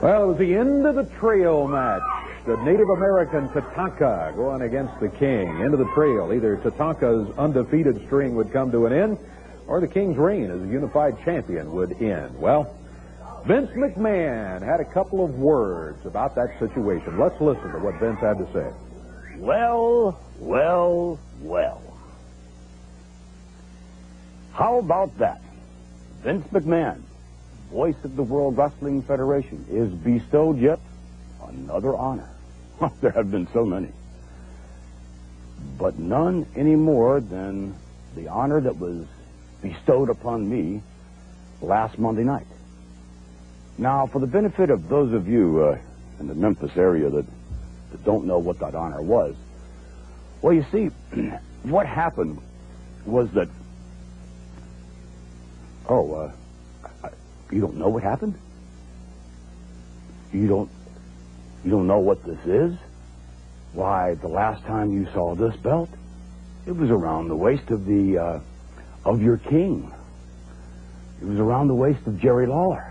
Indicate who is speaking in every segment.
Speaker 1: Well, it was the end of the trail match. The Native American Tatanka going against the King. End of the trail. Either Tatanka's undefeated string would come to an end, or the King's reign as a unified champion would end. Well, Vince McMahon had a couple of words about that situation. Let's listen to what Vince had to say.
Speaker 2: Well. How about that? Vince McMahon, voice of the World Wrestling Federation, is bestowed yet another honor. There have been so many. But none any more than the honor that was bestowed upon me last Monday night. Now, for the benefit of those of you in the Memphis area that don't know what that honor was, well, you see, what happened was that... Oh, you don't know what happened? You don't know what this is? Why, the last time you saw this belt, it was around the waist of your king. It was around the waist of Jerry Lawler.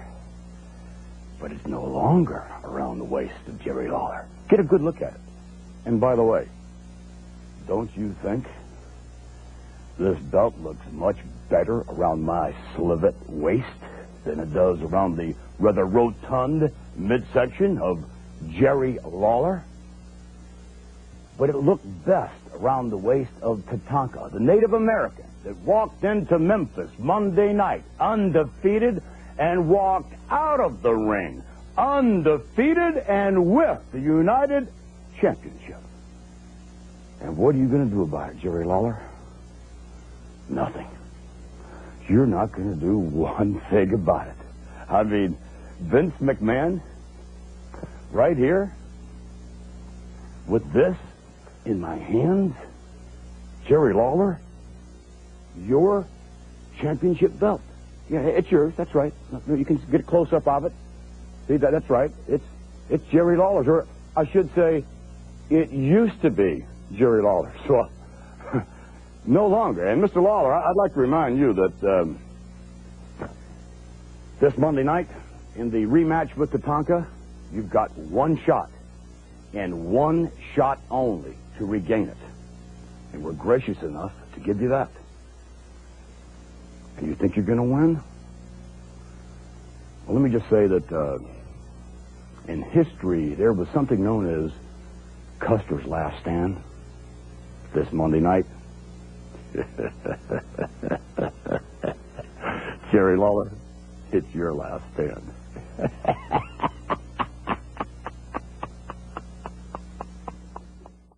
Speaker 2: But it's no longer around the waist of Jerry Lawler. Get a good look at it. And by the way, don't you think this belt looks much better around my slivet waist than it does around the rather rotund midsection of Jerry Lawler? But it looked best around the waist of Tatanka, the Native American that walked into Memphis Monday night undefeated and walked out of the ring undefeated and with the United Championship. And what are you going to do about it, Jerry Lawler? Nothing. You're not going to do one thing about it. I mean, Vince McMahon, right here, with this in my hands, Jerry Lawler, your championship belt. Yeah, it's yours, that's right. You can get a close-up of it. See, that's right. It's Jerry Lawler's, or I should say, it used to be Jerry Lawler's. So, no longer. And Mr. Lawler, I'd like to remind you that this Monday night, in the rematch with Tatanka, you've got one shot, and one shot only, to regain it. And we're gracious enough to give you that. And you think you're going to win? Well, let me just say that in history, there was something known as Custer's Last Stand this Monday night. Jerry Lawler, it's your last stand.